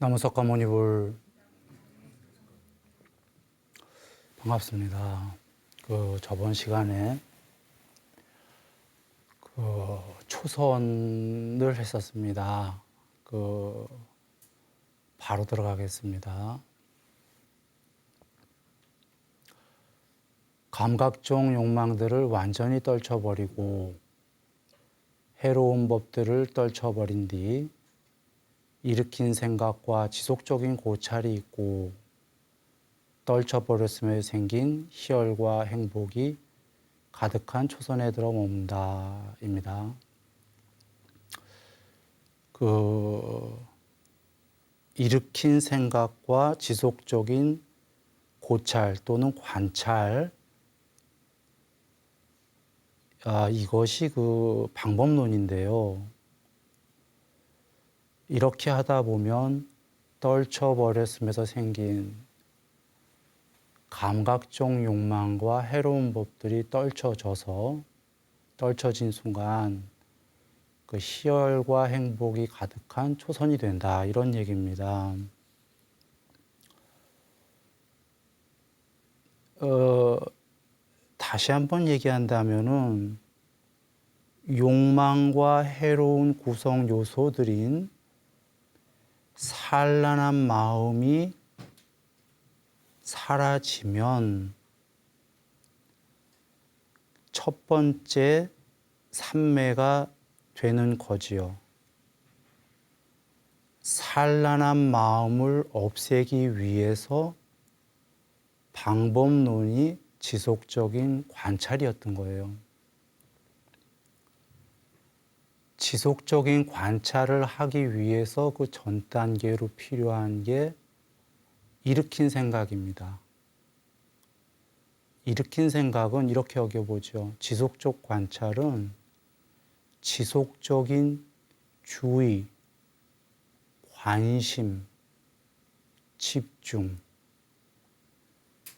나무석가모니불 반갑습니다. 저번 시간에 초선을 했었습니다. 바로 들어가겠습니다. 감각적 욕망들을 완전히 떨쳐버리고 해로운 법들을 떨쳐버린 뒤 일으킨 생각과 지속적인 고찰이 있고 떨쳐버렸음에 생긴 희열과 행복이 가득한 초선에 들어 머문다입니다. 일으킨 생각과 지속적인 고찰 또는 관찰, 이것이 방법론인데요. 이렇게 하다 보면 떨쳐버렸음에서 생긴 감각적 욕망과 해로운 법들이 떨쳐진 순간 희열과 행복이 가득한 초선이 된다, 이런 얘기입니다. 다시 한번 얘기한다면은 욕망과 해로운 구성 요소들인 산란한 마음이 사라지면 첫 번째 삼매가 되는 거지요. 산란한 마음을 없애기 위해서 방법론이 지속적인 관찰이었던 거예요. 지속적인 관찰을 하기 위해서 그 전 단계로 필요한 게 일으킨 생각입니다. 일으킨 생각은 이렇게 여겨보죠. 지속적 관찰은 지속적인 주의, 관심, 집중,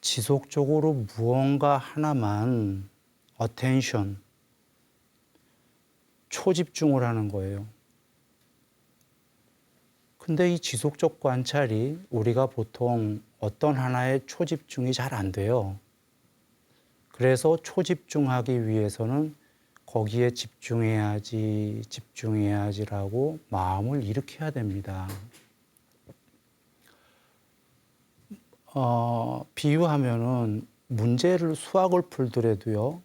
지속적으로 무언가 하나만 attention, 초집중을 하는 거예요. 근데 이 지속적 관찰이 우리가 보통 어떤 하나에 초집중이 잘 안 돼요. 그래서 초집중하기 위해서는 거기에 집중해야지라고 마음을 일으켜야 됩니다. 비유하면은 수학을 풀더라도요,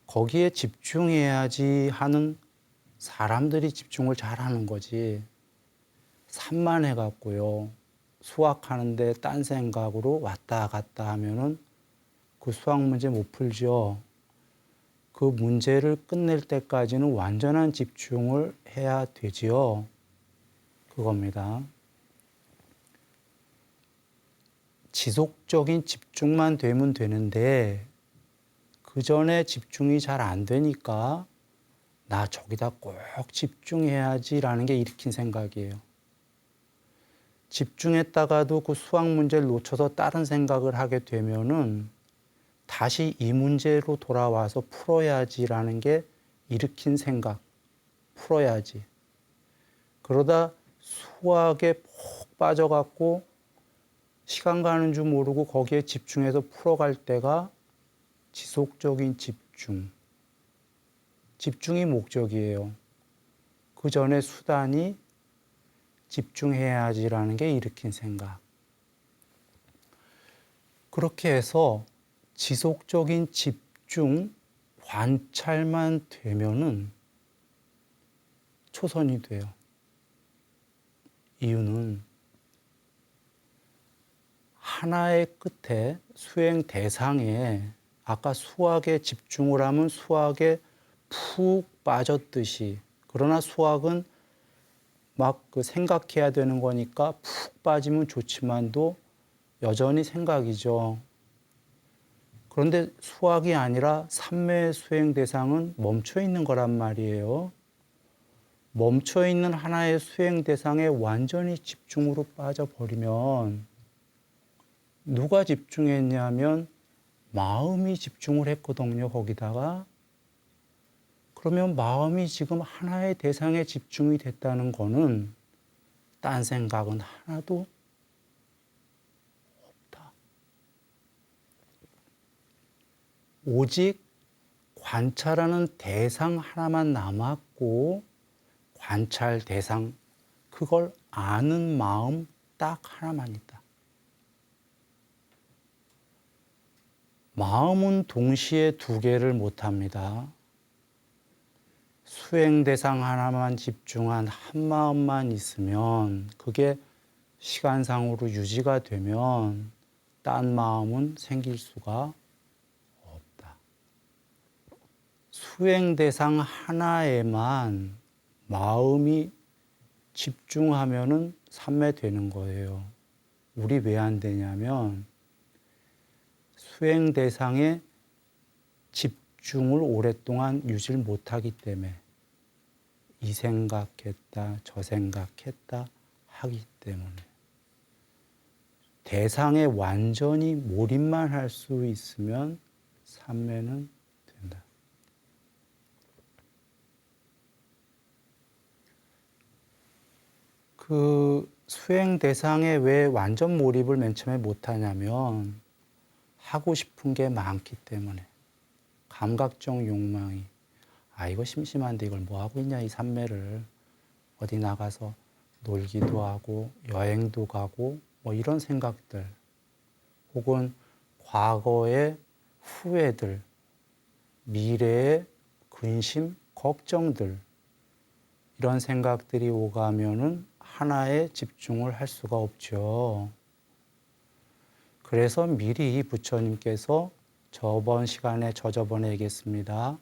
거기에 집중해야지 하는 사람들이 집중을 잘 하는 거지, 산만해갖고요, 수학하는데 딴 생각으로 왔다 갔다 하면은 그 수학 문제 못 풀죠. 그 문제를 끝낼 때까지는 완전한 집중을 해야 되지요. 그겁니다. 지속적인 집중만 되면 되는데 그 전에 집중이 잘 안 되니까 나 저기다 꼭 집중해야지라는 게 일으킨 생각이에요. 집중했다가도 그 수학 문제를 놓쳐서 다른 생각을 하게 되면은 다시 이 문제로 돌아와서 풀어야지라는 게 일으킨 생각, 풀어야지. 그러다 수학에 푹 빠져갖고 시간 가는 줄 모르고 거기에 집중해서 풀어갈 때가 지속적인 집중이 목적이에요. 그 전에 수단이 집중해야지라는 게 일으킨 생각. 그렇게 해서 지속적인 집중, 관찰만 되면은 초선이 돼요. 이유는 하나의 끝에 수행 대상에 아까 수학에 집중을 하면 수학에 푹 빠졌듯이, 그러나 수학은 막 생각해야 되는 거니까 푹 빠지면 좋지만도 여전히 생각이죠. 그런데 수학이 아니라 삼매 수행 대상은 멈춰 있는 거란 말이에요. 멈춰 있는 하나의 수행 대상에 완전히 집중으로 빠져버리면 누가 집중했냐면 마음이 집중을 했거든요, 거기다가. 그러면 마음이 지금 하나의 대상에 집중이 됐다는 거는 딴 생각은 하나도 없다. 오직 관찰하는 대상 하나만 남았고 관찰 대상 그걸 아는 마음 딱 하나만 있다. 마음은 동시에 두 개를 못합니다. 수행 대상 하나만 집중한 한 마음만 있으면 그게 시간상으로 유지가 되면 딴 마음은 생길 수가 없다. 수행 대상 하나에만 마음이 집중하면은 삼매되는 거예요. 우리 왜 안 되냐면 수행 대상에 집중을 오랫동안 유지를 못하기 때문에 이 생각했다 저 생각했다 하기 때문에 대상에 완전히 몰입만 할 수 있으면 삼매는 된다. 그 수행 대상에 왜 완전 몰입을 맨 처음에 못하냐면 하고 싶은 게 많기 때문에 감각적 욕망이 이거 심심한데 이걸 뭐 하고 있냐 이 삼매를 어디 나가서 놀기도 하고 여행도 가고 뭐 이런 생각들 혹은 과거의 후회들 미래의 근심 걱정들 이런 생각들이 오가면은 하나에 집중을 할 수가 없죠. 그래서 미리 부처님께서 저번 시간에 저저번에 얘기했습니다.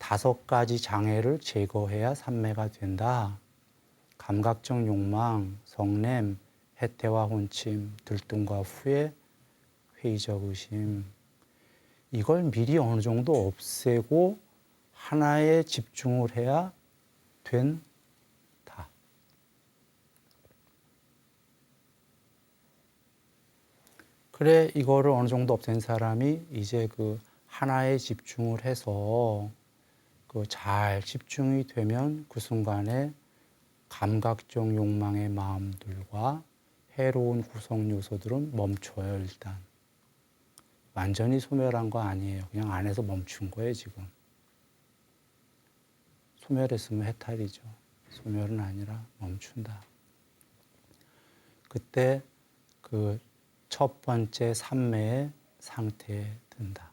5가지 장애를 제거해야 삼매가 된다. 감각적 욕망, 성냄, 해태와 혼침, 들뜸과 후회, 회의적 의심. 이걸 미리 어느 정도 없애고 하나에 집중을 해야 된다. 그래 이거를 어느 정도 없앤 사람이 이제 그 하나에 집중을 해서 그 잘 집중이 되면 그 순간에 감각적 욕망의 마음들과 해로운 구성 요소들은 멈춰요 일단. 완전히 소멸한 거 아니에요. 그냥 안에서 멈춘 거예요 지금. 소멸했으면 해탈이죠. 소멸은 아니라 멈춘다. 그때 그 첫 번째 삼매의 상태에 든다.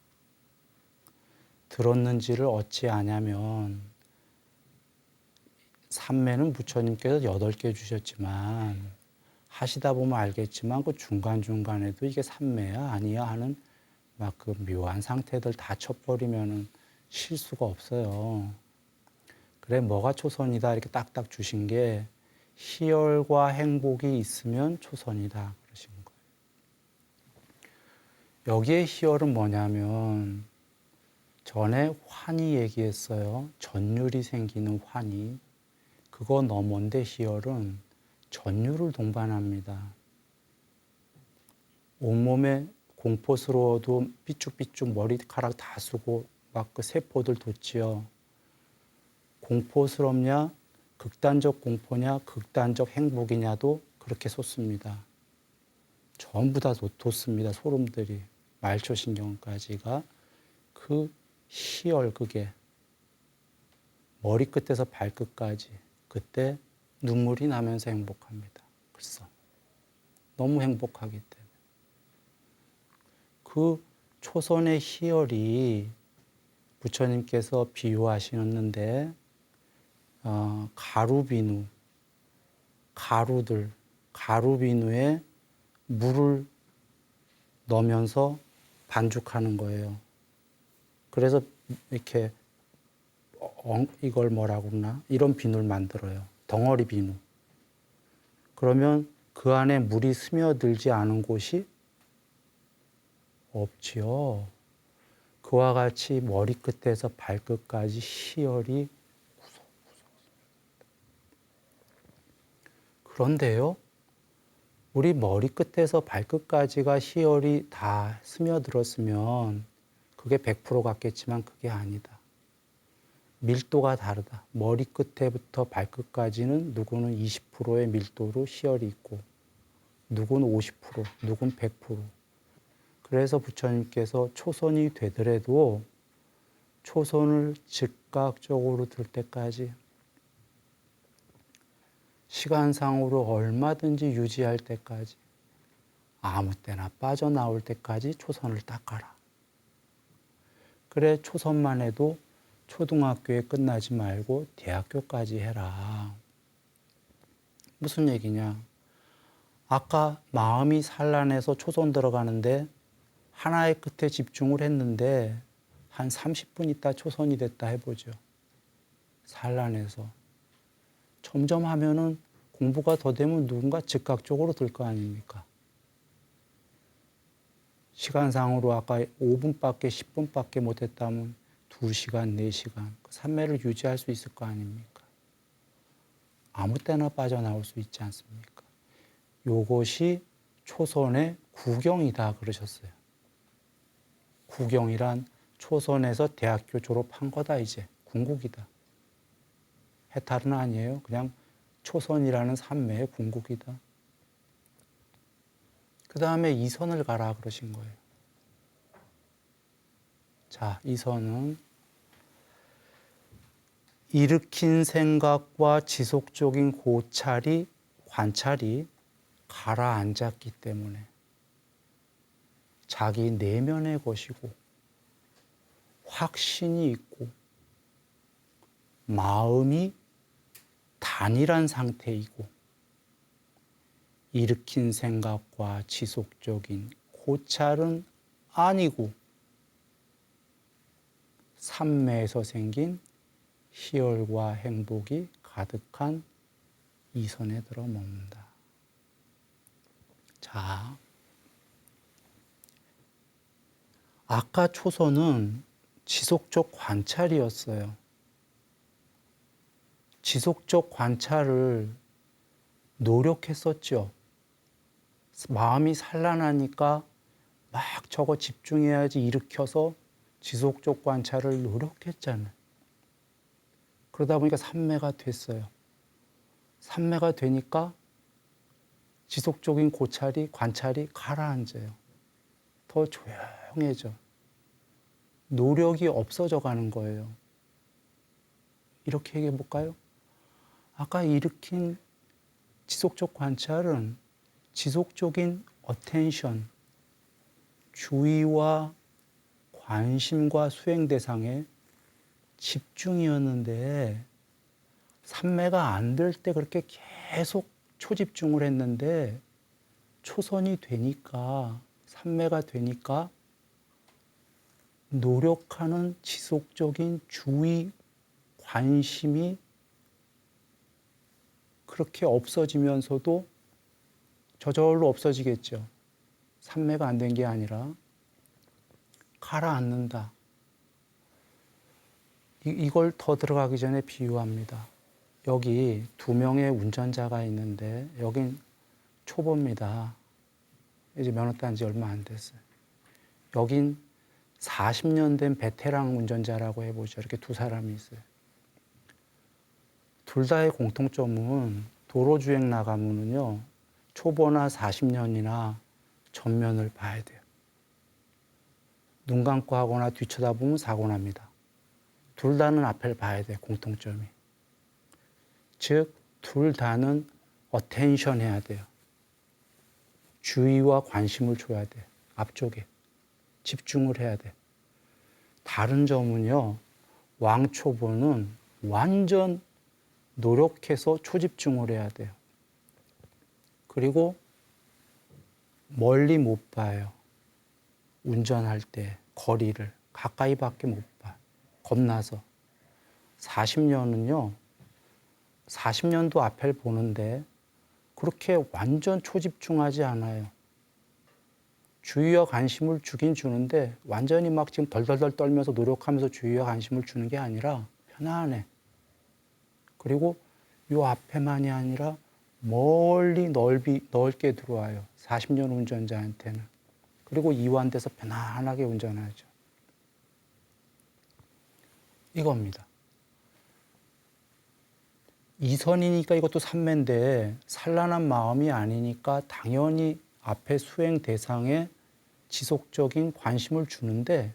들었는지를 어찌 아냐면 삼매는 부처님께서 8개 주셨지만 하시다 보면 알겠지만 그 중간중간에도 이게 삼매야 아니야 하는 막 그 묘한 상태들 다 쳐버리면은 쉴 수가 없어요. 그래 뭐가 초선이다 이렇게 딱딱 주신 게 희열과 행복이 있으면 초선이다 그러신 거예요. 여기에 희열은 뭐냐면 전에 환희 얘기했어요. 전율이 생기는 환희. 그거 넘은데 희열은 전율을 동반합니다. 온몸에 공포스러워도 삐쭉삐쭉 머리카락 다 쓰고 막 그 세포들 돋지요. 공포스럽냐, 극단적 공포냐, 극단적 행복이냐도 그렇게 솟습니다. 전부 다 돋습니다. 소름들이. 말초신경까지가 그 희열 그게 머리끝에서 발끝까지 그때 눈물이 나면서 행복합니다. 글쎄 너무 행복하기 때문에 그 초선의 희열이 부처님께서 비유하시는데 가루비누 가루비누에 물을 넣으면서 반죽하는 거예요. 그래서 이렇게 이걸 뭐라고 그러나 이런 비누를 만들어요. 덩어리 비누. 그러면 그 안에 물이 스며들지 않은 곳이 없지요. 그와 같이 머리끝에서 발끝까지 희열이 그런데요. 우리 머리끝에서 발끝까지가 희열이 다 스며들었으면 그게 100% 같겠지만 그게 아니다. 밀도가 다르다. 머리끝에부터 발끝까지는 누구는 20%의 밀도로 시열이 있고 누구는 50%, 누구는 100%. 그래서 부처님께서 초선이 되더라도 초선을 즉각적으로 들 때까지 시간상으로 얼마든지 유지할 때까지 아무 때나 빠져나올 때까지 초선을 닦아라. 그래 초선만 해도 초등학교에 끝나지 말고 대학교까지 해라. 무슨 얘기냐? 아까 마음이 산란해서 초선 들어가는데 하나의 끝에 집중을 했는데 한 30분 있다 초선이 됐다 해보죠. 산란해서. 점점 하면은 공부가 더 되면 누군가 즉각적으로 들 거 아닙니까? 시간상으로 아까 5분밖에 10분밖에 못했다면 2시간, 4시간 산매를 유지할 수 있을 거 아닙니까? 아무 때나 빠져나올 수 있지 않습니까? 요것이 초선의 구경이다 그러셨어요. 구경이란 초선에서 대학교 졸업한 거다 이제 궁극이다. 해탈은 아니에요. 그냥 초선이라는 산매의 궁극이다. 그 다음에 이선을 가라 그러신 거예요. 자, 이선은 일으킨 생각과 지속적인 관찰이 가라앉았기 때문에 자기 내면의 것이고 확신이 있고 마음이 단일한 상태이고 일으킨 생각과 지속적인 고찰은 아니고 삼매에서 생긴 희열과 행복이 가득한 이선에 들어 머문다. 자, 아까 초선은 지속적 관찰이었어요. 지속적 관찰을 노력했었죠. 마음이 산란하니까 막 저거 집중해야지 일으켜서 지속적 관찰을 노력했잖아요. 그러다 보니까 삼매가 됐어요. 삼매가 되니까 지속적인 관찰이 가라앉아요. 더 조용해져. 노력이 없어져 가는 거예요. 이렇게 얘기해 볼까요? 아까 일으킨 지속적 관찰은 지속적인 attention, 주의와 관심과 수행 대상에 집중이었는데 삼매가 안 될 때 그렇게 계속 초집중을 했는데 초선이 되니까 삼매가 되니까 노력하는 지속적인 주의, 관심이 그렇게 없어지면서도 저절로 없어지겠죠. 삼매가 안 된 게 아니라 가라앉는다. 이걸 더 들어가기 전에 비유합니다. 여기 2명의 운전자가 있는데 여긴 초보입니다. 이제 면허 딴 지 얼마 안 됐어요. 여긴 40년 된 베테랑 운전자라고 해보죠. 이렇게 두 사람이 있어요. 둘 다의 공통점은 도로주행 나가면은요, 초보나 40년이나 전면을 봐야 돼요. 눈 감고 하거나 뒤쳐다보면 사고 납니다. 둘 다는 앞을 봐야 돼요, 공통점이. 즉, 둘 다는 어텐션 해야 돼요. 주의와 관심을 줘야 돼요. 앞쪽에. 집중을 해야 돼요. 다른 점은요, 왕초보는 완전 노력해서 초집중을 해야 돼요. 그리고 멀리 못 봐요. 운전할 때 거리를 가까이밖에 못 봐. 겁나서. 40년은요. 40년도 앞을 보는데 그렇게 완전 초집중하지 않아요. 주의와 관심을 주긴 주는데 완전히 막 지금 덜덜덜 떨면서 노력하면서 주의와 관심을 주는 게 아니라 편안해. 그리고 요 앞에만이 아니라 멀리 넓게 들어와요. 40년 운전자한테는. 그리고 이완돼서 편안하게 운전하죠. 이겁니다. 이선이니까 이것도 삼매인데 산란한 마음이 아니니까 당연히 앞에 수행 대상에 지속적인 관심을 주는데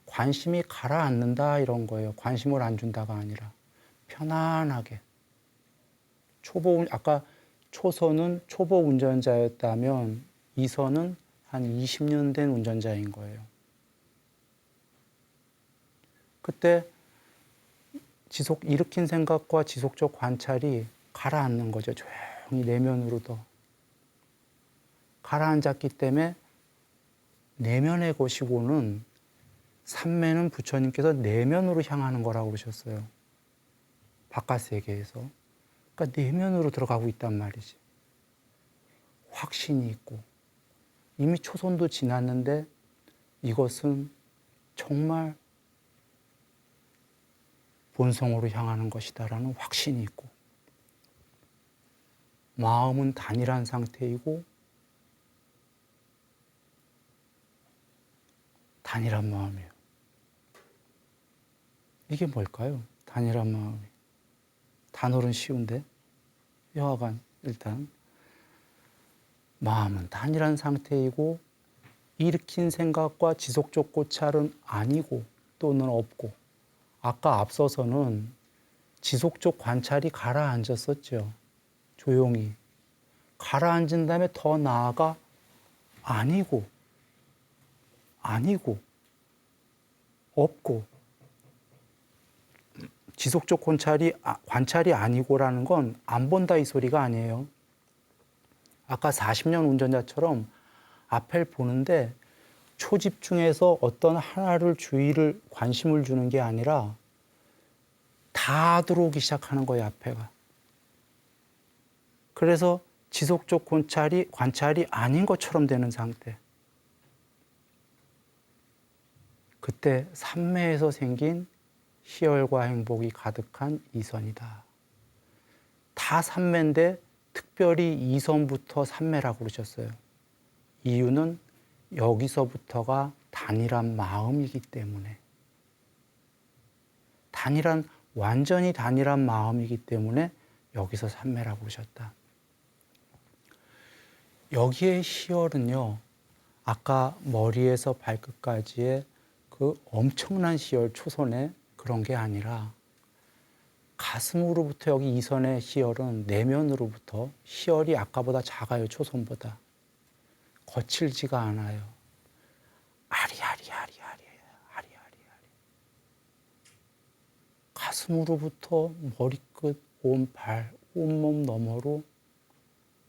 관심이 가라앉는다 이런 거예요. 관심을 안 준다가 아니라 편안하게. 아까 초선은 초보 운전자였다면 이선은 한 20년 된 운전자인 거예요. 그때 일으킨 생각과 지속적 관찰이 가라앉는 거죠. 조용히 내면으로 더. 가라앉았기 때문에 내면의 것이고는 삼매는 부처님께서 내면으로 향하는 거라고 그러셨어요. 바깥 세계에서. 그러니까 내면으로 들어가고 있단 말이지. 확신이 있고. 이미 초선도 지났는데 이것은 정말 본성으로 향하는 것이다라는 확신이 있고. 마음은 단일한 상태이고 단일한 마음이에요. 이게 뭘까요? 단일한 마음이. 단어는 쉬운데 여하간 일단 마음은 단일한 상태이고 일으킨 생각과 지속적 고찰은 아니고 또는 없고 아까 앞서서는 지속적 관찰이 가라앉았었죠. 조용히. 가라앉은 다음에 더 나아가 아니고 없고 지속적 관찰이 아니고라는 건 안 본다 이 소리가 아니에요. 아까 40년 운전자처럼 앞을 보는데 초집중해서 어떤 하나를 관심을 주는 게 아니라 다 들어오기 시작하는 거예요, 앞에가. 그래서 지속적 관찰이 아닌 것처럼 되는 상태. 그때 삼매에서 생긴 희열과 행복이 가득한 이선이다. 다 삼매인데 특별히 이선부터 삼매라고 그러셨어요. 이유는 여기서부터가 단일한 마음이기 때문에. 완전히 단일한 마음이기 때문에 여기서 삼매라고 그러셨다. 여기에 희열은요, 아까 머리에서 발끝까지의 그 엄청난 희열, 초선의 그런 게 아니라 가슴으로부터 여기 이선의 희열은 내면으로부터 희열이 아까보다 작아요, 초선보다. 거칠지가 않아요. 아리아리아리아리. 가슴으로부터 머리끝, 온발, 온몸 너머로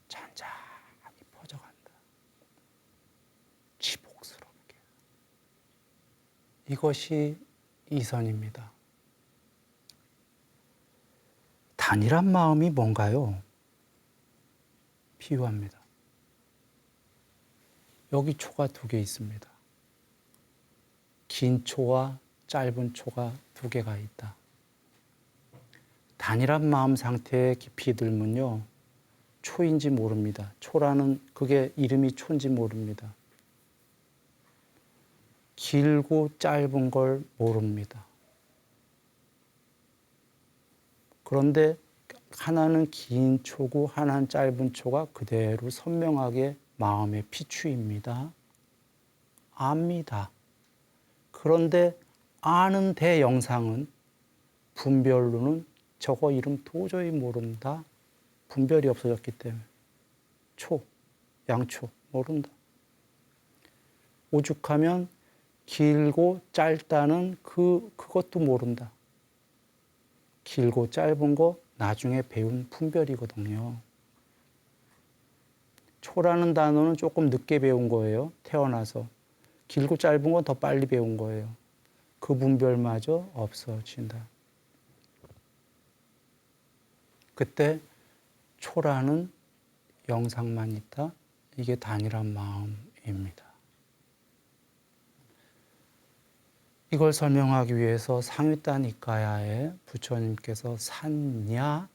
잔잔히 퍼져간다. 지복스럽게. 이것이 이선입니다. 단일한 마음이 뭔가요? 비유합니다. 여기 초가 2개 있습니다. 긴 초와 짧은 초가 2개가 있다. 단일한 마음 상태에 깊이 들면요, 초인지 모릅니다. 초라는 그게 이름이 초인지 모릅니다. 길고 짧은 걸 모릅니다. 그런데 하나는 긴 초고 하나는 짧은 초가 그대로 선명하게 마음에 비추입니다. 압니다. 그런데 아는 대영상은 분별로는 저거 이름 도저히 모른다. 분별이 없어졌기 때문에. 양초 모른다. 오죽하면 길고 짧다는 그것도 모른다. 길고 짧은 거 나중에 배운 분별이거든요. 초라는 단어는 조금 늦게 배운 거예요. 태어나서. 길고 짧은 건 더 빨리 배운 거예요. 그 분별마저 없어진다. 그때 초라는 영상만 있다. 이게 단일한 마음입니다. 이걸 설명하기 위해서 상위단 니까야에 부처님께서 산야,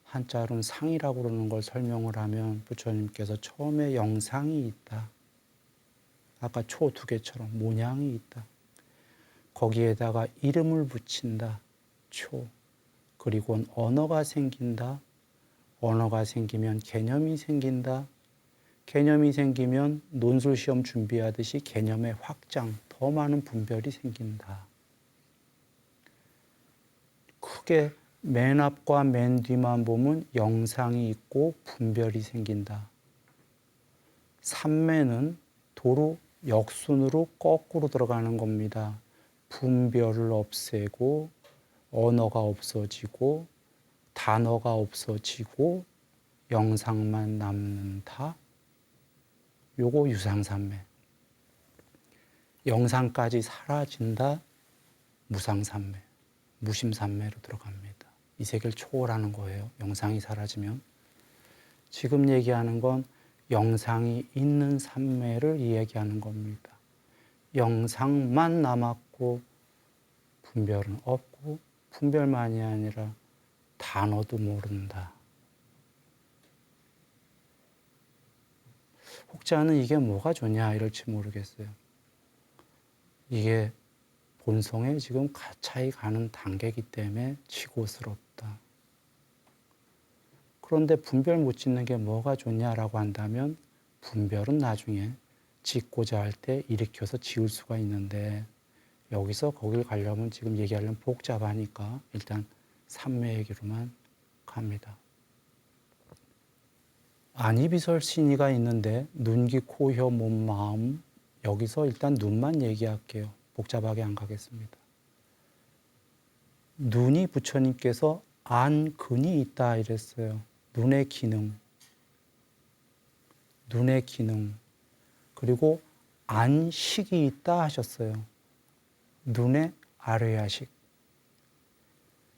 한자로는 상이라고 그러는 걸 설명을 하면 부처님께서 처음에 영상이 있다. 아까 초 2개처럼 모양이 있다. 거기에다가 이름을 붙인다. 초. 그리고 언어가 생긴다. 언어가 생기면 개념이 생긴다. 개념이 생기면 논술 시험 준비하듯이 개념의 확장, 더 많은 분별이 생긴다. 크게 맨 앞과 맨 뒤만 보면 영상이 있고 분별이 생긴다. 삼매는 도로 역순으로 거꾸로 들어가는 겁니다. 분별을 없애고 언어가 없어지고 단어가 없어지고 영상만 남는다. 요거 유상삼매. 영상까지 사라진다. 무상삼매. 무심삼매로 들어갑니다. 이 세계를 초월하는 거예요. 영상이 사라지면. 지금 얘기하는 건 영상이 있는 삼매를 이야기하는 겁니다. 영상만 남았고 분별은 없고 분별만이 아니라 단어도 모른다. 혹자는 이게 뭐가 좋냐 이럴지 모르겠어요. 이게 본성에 지금 가차이 가는 단계이기 때문에 치고스럽다. 그런데 분별 못 짓는 게 뭐가 좋냐라고 한다면 분별은 나중에 짓고자 할 때 일으켜서 지울 수가 있는데 여기서 거길 가려면 지금 얘기하려면 복잡하니까 일단 삼매 얘기로만 갑니다. 안이비설신이가 있는데 눈, 귀, 코, 혀, 몸, 마음 여기서 일단 눈만 얘기할게요. 복잡하게 안 가겠습니다. 눈이 부처님께서 안근이 있다 이랬어요. 눈의 기능. 눈의 기능. 그리고 안식이 있다 하셨어요. 눈의 아뢰야식.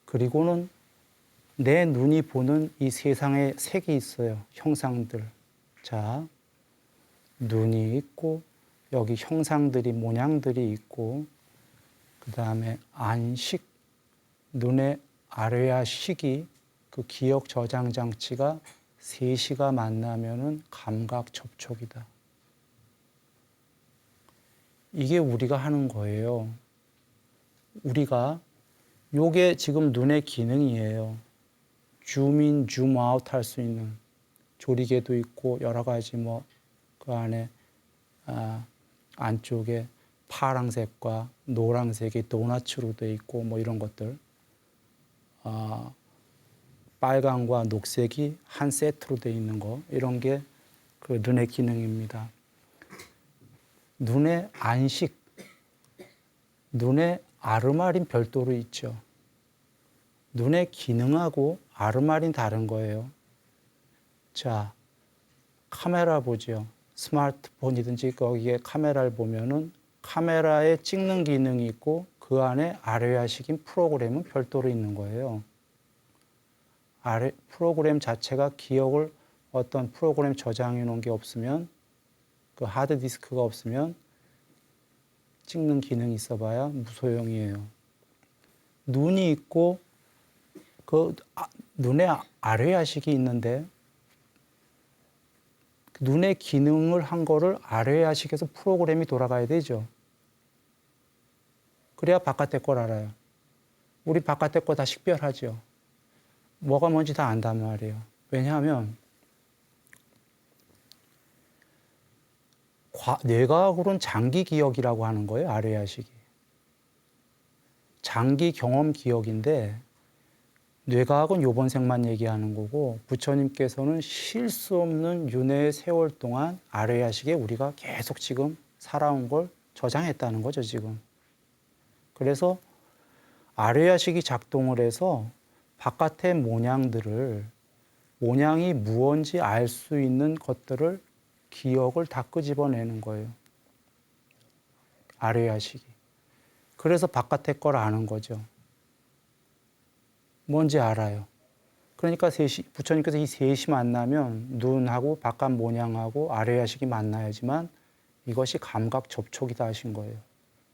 그리고는 내 눈이 보는 이 세상에 색이 있어요. 형상들. 자, 눈이 있고 여기 형상들이 모양들이 있고 그 다음에 안식, 눈의 아뢰야식이 그 기억 저장 장치가 3시가 만나면은 감각 접촉이다. 이게 우리가 하는 거예요. 우리가 요게 지금 눈의 기능이에요. 줌인, 줌아웃 할 수 있는 조리개도 있고 여러 가지 뭐 그 안에 안쪽에 파랑색과 노란색이 도넛으로 돼 있고 뭐 이런 것들 빨강과 녹색이 한 세트로 돼 있는 거 이런 게 그 눈의 기능입니다. 눈의 안식, 눈의 아르마린 별도로 있죠. 눈의 기능하고 아르마린 다른 거예요. 자, 카메라 보죠. 스마트폰이든지 거기에 카메라를 보면은 카메라에 찍는 기능이 있고 그 안에 아뢰야식인 프로그램은 별도로 있는 거예요. 프로그램 자체가 기억을 어떤 프로그램 저장해 놓은 게 없으면 그 하드디스크가 없으면 찍는 기능이 있어봐야 무소용이에요. 눈이 있고 그 눈에 아뢰야식이 있는데 눈의 기능을 한 거를 아뢰야식에서 프로그램이 돌아가야 되죠. 그래야 바깥의 걸 알아요. 우리 바깥의 거 다 식별하죠. 뭐가 뭔지 다 안단 말이에요. 왜냐하면 뇌과학으로는 장기 기억이라고 하는 거예요. 아뢰야식이. 장기 경험 기억인데 뇌과학은 요번 생만 얘기하는 거고 부처님께서는 쉴 수 없는 윤회의 세월 동안 아뢰야식에 우리가 계속 지금 살아온 걸 저장했다는 거죠. 지금. 그래서 아뢰야식이 작동을 해서 바깥의 모양이 무언지 알 수 있는 것들을 기억을 다 끄집어내는 거예요. 아뢰야식이. 그래서 바깥의 걸 아는 거죠. 뭔지 알아요. 그러니까 부처님께서 이 셋이 만나면 눈하고 바깥 모양하고 아뢰야식이 만나야지만 이것이 감각 접촉이다 하신 거예요.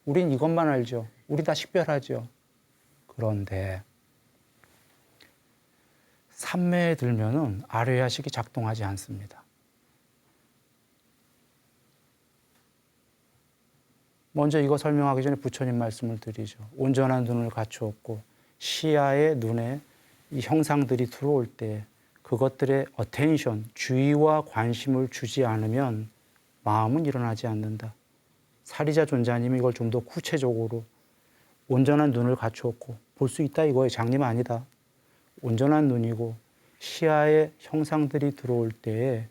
우린 이것만 알죠. 우리 다 식별하죠. 그런데 삼매에 들면은 아뢰야식이 작동하지 않습니다. 먼저 이거 설명하기 전에 부처님 말씀을 드리죠. 온전한 눈을 갖추었고 시야의 눈에 이 형상들이 들어올 때 그것들의 attention, 주의와 관심을 주지 않으면 마음은 일어나지 않는다. 사리자 존자님이 이걸 좀 더 구체적으로 온전한 눈을 갖추었고 볼 수 있다 이거예요. 장님 아니다. 온전한 눈이고 시야에 형상들이 들어올 때에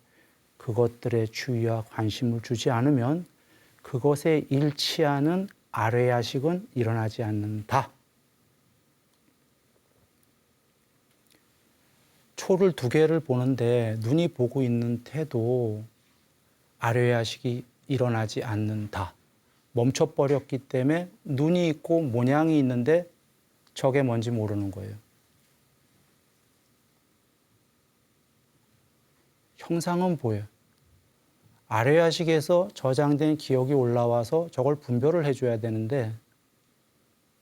그것들의 주의와 관심을 주지 않으면 그것에 일치하는 아뢰야식은 일어나지 않는다. 초를 두 개를 보는데 눈이 보고 있는 태도 아뢰야식이 일어나지 않는다. 멈춰버렸기 때문에 눈이 있고 모양이 있는데 저게 뭔지 모르는 거예요. 형상은 보여요. 아뢰야식에서 저장된 기억이 올라와서 저걸 분별을 해줘야 되는데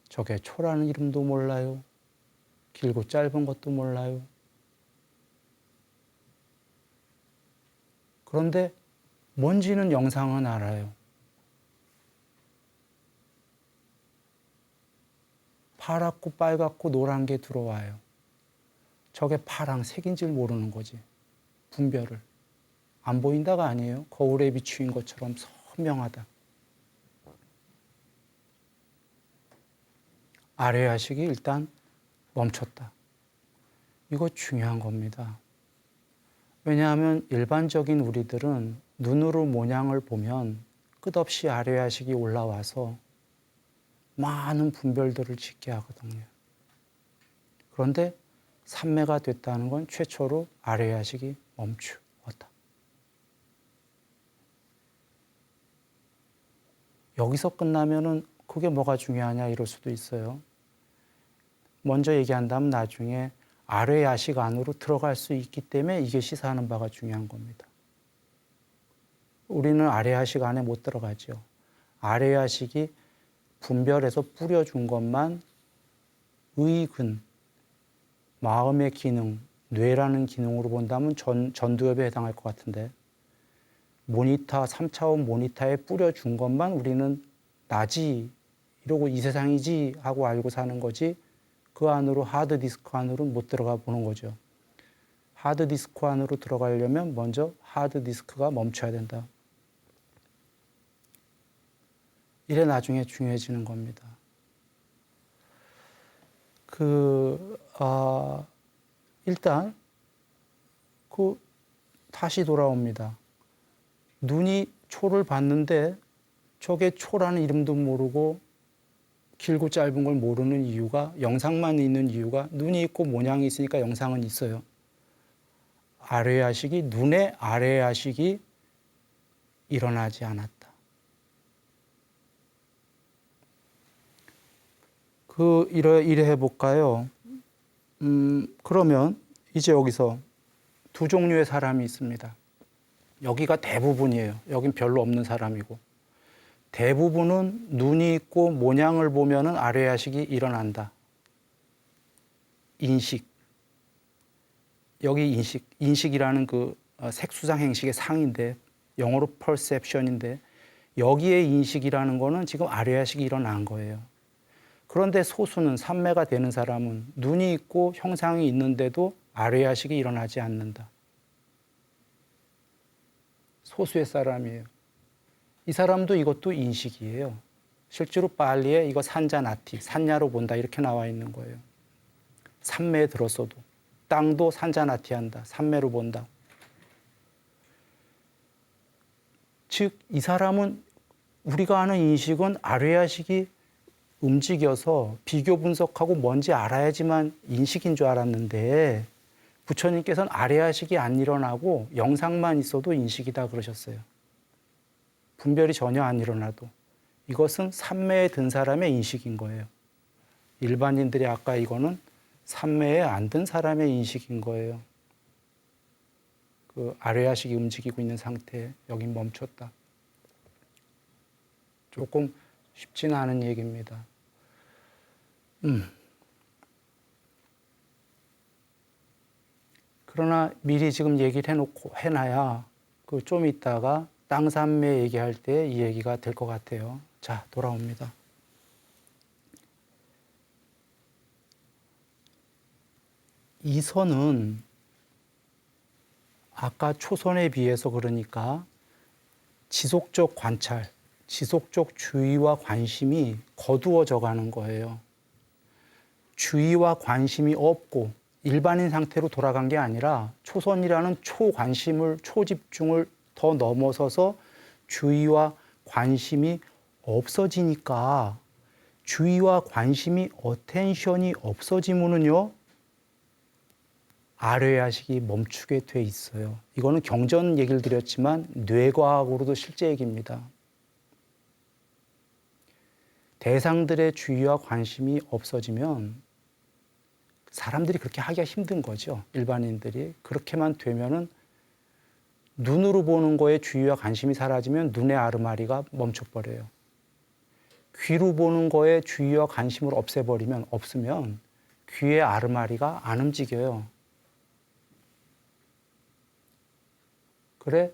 저게 초라는 이름도 몰라요. 길고 짧은 것도 몰라요. 그런데 뭔지는 영상은 알아요. 파랗고 빨갛고 노란 게 들어와요. 저게 파랑색인 줄 모르는 거지. 분별을. 안 보인다가 아니에요. 거울에 비추인 것처럼 선명하다. 아뢰야식이 일단 멈췄다. 이거 중요한 겁니다. 왜냐하면 일반적인 우리들은 눈으로 모양을 보면 끝없이 아뢰야식이 올라와서 많은 분별들을 짓게 하거든요. 그런데 삼매가 됐다는 건 최초로 아뢰야식이 멈추었다. 여기서 끝나면은 그게 뭐가 중요하냐 이럴 수도 있어요. 먼저 얘기한다면 나중에 아뢰야식 안으로 들어갈 수 있기 때문에 이게 시사하는 바가 중요한 겁니다. 우리는 아뢰야식 안에 못 들어가죠. 아뢰야식이 분별해서 뿌려준 것만 의근, 마음의 기능, 뇌라는 기능으로 본다면 전두엽에 해당할 것 같은데 모니터, 3차원 모니터에 뿌려준 것만 우리는 나지, 이러고 이 세상이지 하고 알고 사는 거지 그 안으로 하드디스크 안으로 못 들어가 보는 거죠. 하드디스크 안으로 들어가려면 먼저 하드디스크가 멈춰야 된다. 이래 나중에 중요해지는 겁니다. 일단 다시 돌아옵니다. 눈이 초를 봤는데 저게 초라는 이름도 모르고 길고 짧은 걸 모르는 이유가 영상만 있는 이유가 눈이 있고 모양이 있으니까 영상은 있어요. 아뢰야식이 눈의 아뢰야식이 일어나지 않았다. 이래 해볼까요? 그러면 이제 여기서 두 종류의 사람이 있습니다. 여기가 대부분이에요. 여긴 별로 없는 사람이고. 대부분은 눈이 있고 모양을 보면은 아뢰야식이 일어난다. 인식. 여기 인식이라는 그 색수상 행식의 상인데 영어로 perception인데 여기에 인식이라는 거는 지금 아뢰야식이 일어난 거예요. 그런데 소수는 삼매가 되는 사람은 눈이 있고 형상이 있는데도 아뢰야식이 일어나지 않는다. 소수의 사람이에요. 이 사람도 이것도 인식이에요. 실제로 빨리에 이거 산자나티, 산야로 본다 이렇게 나와 있는 거예요. 삼매에 들었어도 땅도 산자나티한다. 삼매로 본다. 즉 이 사람은 우리가 아는 인식은 아뢰야식이 움직여서 비교 분석하고 뭔지 알아야지만 인식인 줄 알았는데 부처님께서는 아뢰야식이 안 일어나고 영상만 있어도 인식이다 그러셨어요. 분별이 전혀 안 일어나도. 이것은 삼매에 든 사람의 인식인 거예요. 일반인들이 아까 이거는 삼매에 안 든 사람의 인식인 거예요. 그 아뢰야식이 움직이고 있는 상태에 여긴 멈췄다. 조금 쉽지는 않은 얘기입니다. 그러나 미리 지금 얘기를 해놔야 그 좀 있다가 땅삼매 얘기할 때 이 얘기가 될 것 같아요. 자, 돌아옵니다. 이 선은 아까 초선에 비해서 그러니까 지속적 관찰, 지속적 주의와 관심이 거두어져 가는 거예요. 주의와 관심이 없고 일반인 상태로 돌아간 게 아니라 초선이라는 초관심을, 초집중을 더 넘어서서 주의와 관심이 없어지니까 주의와 관심이 어텐션이 없어지면은요 아뢰야식이 멈추게 돼 있어요. 이거는 경전 얘기를 드렸지만 뇌과학으로도 실제 얘기입니다. 대상들의 주의와 관심이 없어지면 사람들이 그렇게 하기가 힘든 거죠. 일반인들이. 그렇게만 되면은 눈으로 보는 거에 주의와 관심이 사라지면 눈의 아르마리가 멈춰버려요. 귀로 보는 거에 주의와 관심을 없으면 귀의 아르마리가 안 움직여요. 그래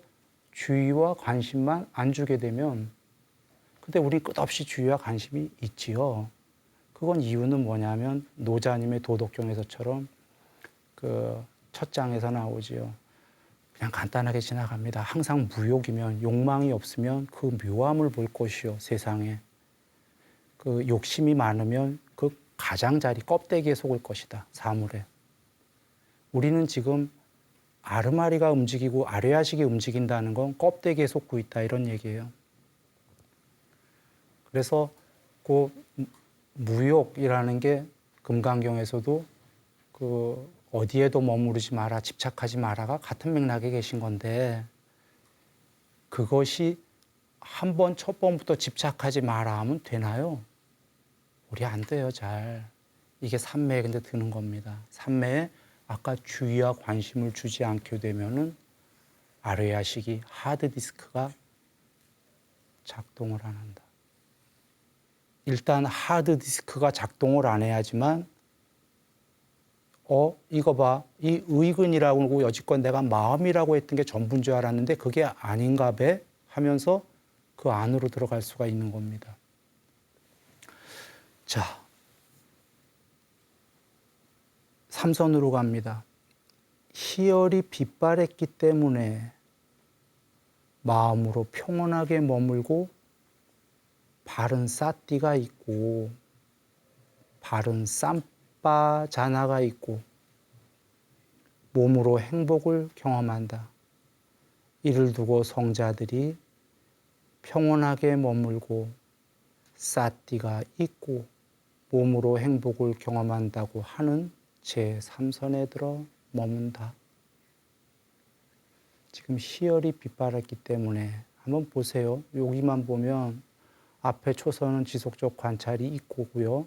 주의와 관심만 안 주게 되면 근데 우리 끝없이 주의와 관심이 있지요. 그건 이유는 뭐냐면 노자님의 도덕경에서처럼 그 첫 장에서 나오지요. 그냥 간단하게 지나갑니다. 항상 무욕이면 욕망이 없으면 그 묘함을 볼 것이요 세상에. 그 욕심이 많으면 그 가장자리 껍데기에 속을 것이다. 사물에. 우리는 지금 아르마리가 움직이고 아뢰야식이 움직인다는 건 껍데기에 속고 있다 이런 얘기예요. 그래서 그 무욕이라는 게 금강경에서도 그 어디에도 머무르지 마라, 집착하지 마라가 같은 맥락에 계신 건데 그것이 한 번 첫 번부터 집착하지 마라 하면 되나요? 우리 안 돼요, 잘. 이게 삼매에 근데 드는 겁니다. 삼매에 아까 주의와 관심을 주지 않게 되면은 아뢰야식이 하드디스크가 작동을 안 한다. 일단 하드디스크가 작동을 안 해야지만 이거 봐. 이 의근이라고 하고 여지껏 내가 마음이라고 했던 게 전부인 줄 알았는데 그게 아닌가 봐 하면서 그 안으로 들어갈 수가 있는 겁니다. 자, 삼선으로 갑니다. 희열이 빛발했기 때문에 마음으로 평온하게 머물고 바른 싸띠가 있고 바른 쌈바 자나가 있고 몸으로 행복을 경험한다. 이를 두고 성자들이 평온하게 머물고 싸띠가 있고 몸으로 행복을 경험한다고 하는 제3선에 들어 머문다. 지금 희열이 빛발했기 때문에 한번 보세요. 여기만 보면 앞에 초선은 지속적 관찰이 있고요.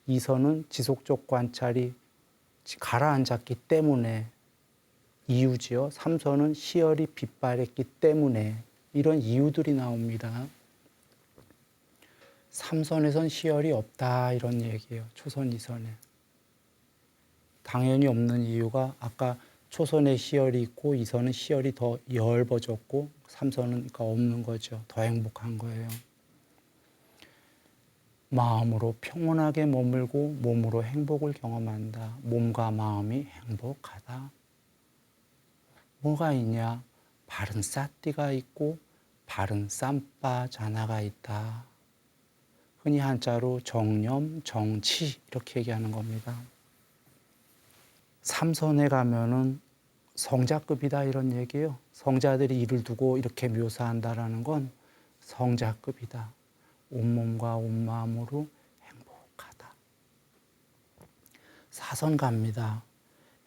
2선은 지속적 관찰이 가라앉았기 때문에 이유지요. 3선은 희열이 빛발했기 때문에 이런 이유들이 나옵니다. 3선에선 희열이 없다 이런 얘기예요. 초선 2선에. 당연히 없는 이유가 아까 초선에 희열이 있고 2선은 희열이 더 엷어졌고 3선은 그러니까 없는 거죠. 더 행복한 거예요. 마음으로 평온하게 머물고 몸으로 행복을 경험한다. 몸과 마음이 행복하다. 뭐가 있냐? 바른 싸띠가 있고 바른 쌈바 자나가 있다. 흔히 한자로 정념, 정치 이렇게 얘기하는 겁니다. 삼선에 가면은 성자급이다 이런 얘기예요. 성자들이 이를 두고 이렇게 묘사한다라는 건 성자급이다. 온몸과 온마음으로 행복하다. 사선 갑니다.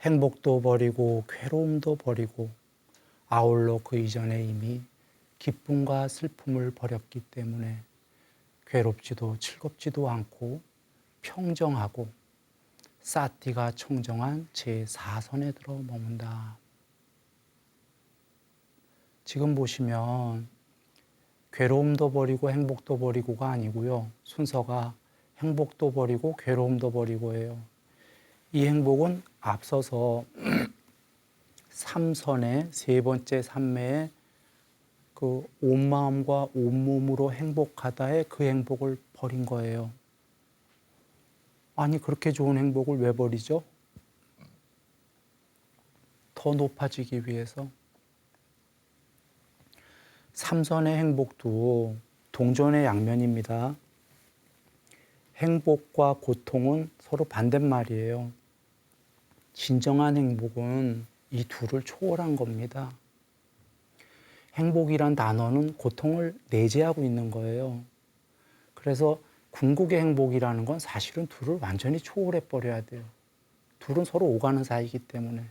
행복도 버리고 괴로움도 버리고 아울러 그 이전에 이미 기쁨과 슬픔을 버렸기 때문에 괴롭지도 즐겁지도 않고 평정하고 싸띠가 청정한 제4선에 들어 머문다. 지금 보시면 괴로움도 버리고 행복도 버리고가 아니고요. 순서가 행복도 버리고 괴로움도 버리고예요. 이 행복은 앞서서 3선의 세 번째 삼매에 그 온 마음과 온 몸으로 행복하다의 그 행복을 버린 거예요. 아니 그렇게 좋은 행복을 왜 버리죠? 더 높아지기 위해서. 삼선의 행복도 동전의 양면입니다. 행복과 고통은 서로 반대말이에요. 진정한 행복은 이 둘을 초월한 겁니다. 행복이란 단어는 고통을 내재하고 있는 거예요. 그래서 궁극의 행복이라는 건 사실은 둘을 완전히 초월해 버려야 돼요. 둘은 서로 오가는 사이이기 때문에.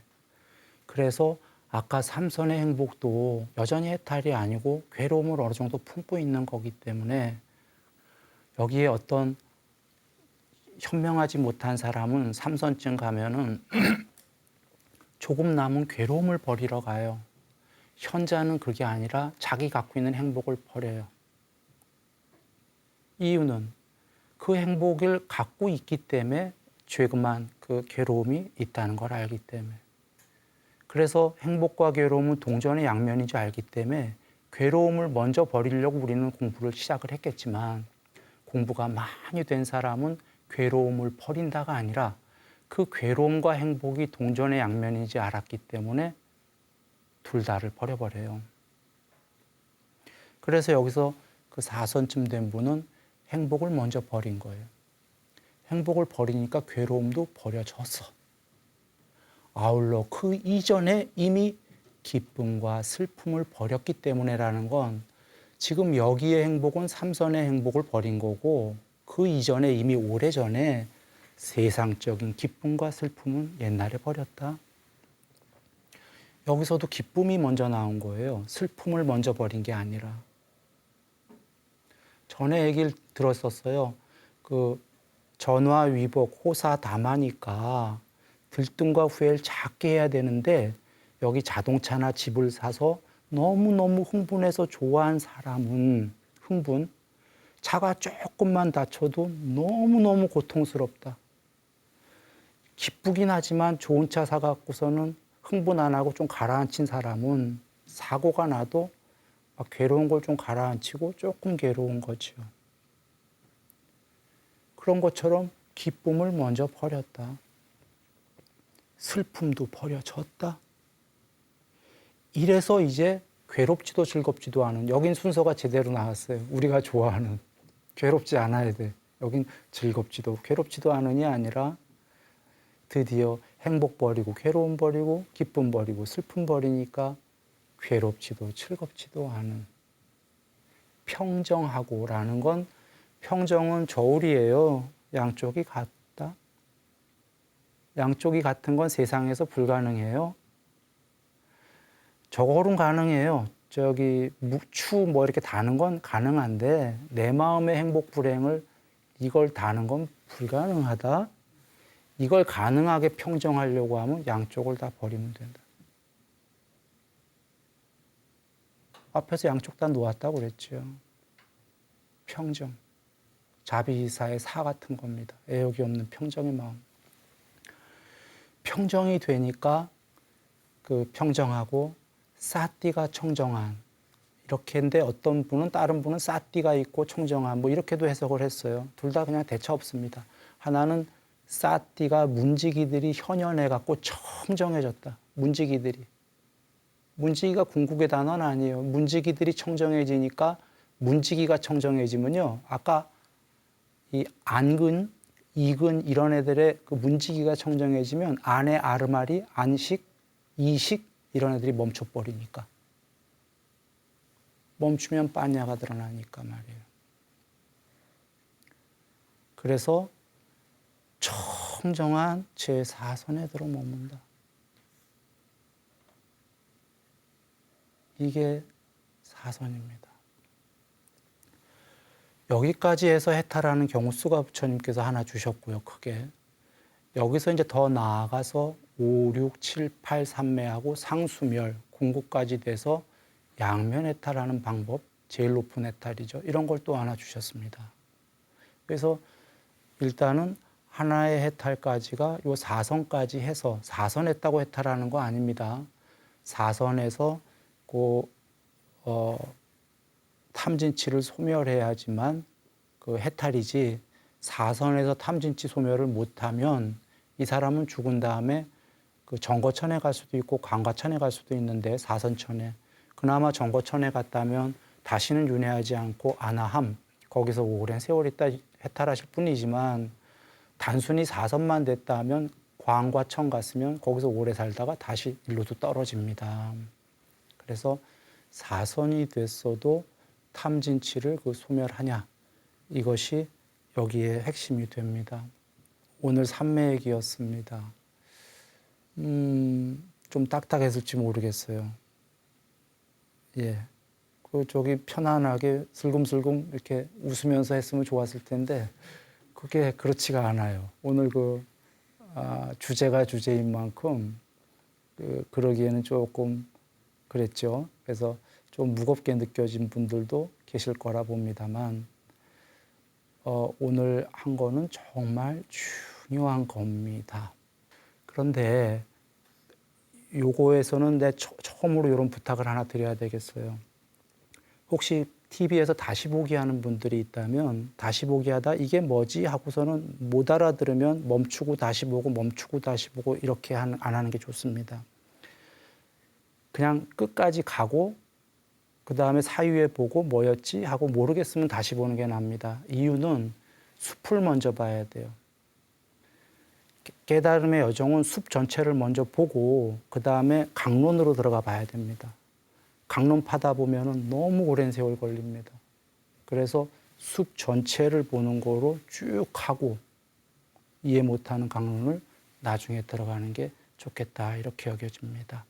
그래서 아까 삼선의 행복도 여전히 해탈이 아니고 괴로움을 어느 정도 품고 있는 거기 때문에 여기에 어떤 현명하지 못한 사람은 삼선쯤 가면은 조금 남은 괴로움을 버리러 가요. 현자는 그게 아니라 자기 갖고 있는 행복을 버려요. 이유는 그 행복을 갖고 있기 때문에 죄그만 그 괴로움이 있다는 걸 알기 때문에. 그래서 행복과 괴로움은 동전의 양면인 줄 알기 때문에 괴로움을 먼저 버리려고 우리는 공부를 시작을 했겠지만 공부가 많이 된 사람은 괴로움을 버린다가 아니라 그 괴로움과 행복이 동전의 양면인지 알았기 때문에 둘 다를 버려버려요. 그래서 여기서 그 4선쯤 된 분은 행복을 먼저 버린 거예요. 행복을 버리니까 괴로움도 버려졌어. 아울러 그 이전에 이미 기쁨과 슬픔을 버렸기 때문에라는 건 지금 여기의 행복은 삼선의 행복을 버린 거고 그 이전에 이미 오래전에 세상적인 기쁨과 슬픔은 옛날에 버렸다. 여기서도 기쁨이 먼저 나온 거예요. 슬픔을 먼저 버린 게 아니라. 전에 얘기를 들었었어요. 그 전화, 위복, 호사, 담하니까 들뜸과 후회를 작게 해야 되는데 여기 자동차나 집을 사서 너무너무 흥분해서 좋아한 사람은 흥분, 차가 조금만 다쳐도 너무너무 고통스럽다. 기쁘긴 하지만 좋은 차 사갖고서는 흥분 안 하고 좀 가라앉힌 사람은 사고가 나도 막 괴로운 걸 좀 가라앉히고 조금 괴로운 거죠. 그런 것처럼 기쁨을 먼저 버렸다. 슬픔도 버려졌다. 이래서 이제 괴롭지도 즐겁지도 않은, 여긴 순서가 제대로 나왔어요. 우리가 좋아하는. 괴롭지 않아야 돼. 여긴 즐겁지도 괴롭지도 않으니 아니라 드디어 행복 버리고 괴로움 버리고 기쁨 버리고 슬픔 버리니까 괴롭지도 즐겁지도 않은 평정하고라는 건 평정은 저울이에요. 양쪽이 같다. 양쪽이 같은 건 세상에서 불가능해요. 저거는 가능해요. 저기 추 뭐 이렇게 다는 건 가능한데 내 마음의 행복 불행을 이걸 다는 건 불가능하다. 이걸 가능하게 평정하려고 하면 양쪽을 다 버리면 된다. 앞에서 양쪽 다 놓았다고 그랬죠. 평정. 자비이사의 사 같은 겁니다. 애욕이 없는 평정의 마음. 평정이 되니까 그 평정하고 사띠가 청정한 이렇게 했는데 어떤 분은 다른 분은 사띠가 있고 청정한 뭐 이렇게도 해석을 했어요. 둘 다 그냥 대차 없습니다. 하나는 사띠가 문지기들이 현연해 갖고 청정해졌다. 문지기들이. 문지기가 궁극의 단어는 아니에요. 문지기들이 청정해지니까 문지기가 청정해지면요. 아까 이 안근, 이근 이런 애들의 그 문지기가 청정해지면 안의 아르마리, 안식, 이식 이런 애들이 멈춰버리니까. 멈추면 빠냐가 드러나니까 말이에요. 그래서 청정한 제4선에 들어머문다. 이게 4선입니다. 여기까지 해서 해탈하는 경우 수가 부처님께서 하나 주셨고요. 크게. 여기서 이제 더 나아가서 5, 6, 7, 8 삼매하고 상수멸, 궁극까지 돼서 양면 해탈하는 방법, 제일 높은 해탈이죠. 이런 걸 또 하나 주셨습니다. 그래서 일단은 하나의 해탈까지가 요 4선까지 해서 4선 했다고 해탈하는 거 아닙니다. 4선에서 그 탐진치를 소멸해야지만 그 해탈이지 4선에서 탐진치 소멸을 못하면 이 사람은 죽은 다음에 그 정거천에 갈 수도 있고 강과천에 갈 수도 있는데 사선천에 그나마 정거천에 갔다면 다시는 윤회하지 않고 아나함 거기서 오랜 세월 있다 해탈하실 뿐이지만 단순히 사선만 됐다 하면 광과천 갔으면 거기서 오래 살다가 다시 일로도 떨어집니다. 그래서 사선이 됐어도 탐진치를 그 소멸하냐 이것이 여기에 핵심이 됩니다. 오늘 삼매 얘기였습니다. 좀 딱딱했을지 모르겠어요. 예. 저기 편안하게 슬금슬금 이렇게 웃으면서 했으면 좋았을 텐데 그게 그렇지가 않아요. 오늘 주제가 주제인 만큼 그러기에는 조금 그랬죠. 그래서 좀 무겁게 느껴진 분들도 계실 거라 봅니다만 오늘 한 거는 정말 중요한 겁니다. 그런데 요거에서는 처음으로 이런 부탁을 하나 드려야 되겠어요. 혹시 TV에서 다시 보기 하는 분들이 있다면 다시 보기 하다 이게 뭐지 하고서는 못 알아들으면 멈추고 다시 보고 멈추고 다시 보고 이렇게 안 하는 게 좋습니다. 그냥 끝까지 가고 그 다음에 사유에 보고 뭐였지 하고 모르겠으면 다시 보는 게 납니다. 이유는 숲을 먼저 봐야 돼요. 깨달음의 여정은 숲 전체를 먼저 보고 그 다음에 강론으로 들어가 봐야 됩니다. 강론 파다 보면은 너무 오랜 세월 걸립니다. 그래서 숲 전체를 보는 거로 쭉 하고 이해 못하는 강론을 나중에 들어가는 게 좋겠다 이렇게 여겨집니다.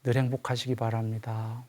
늘 행복하시기 바랍니다.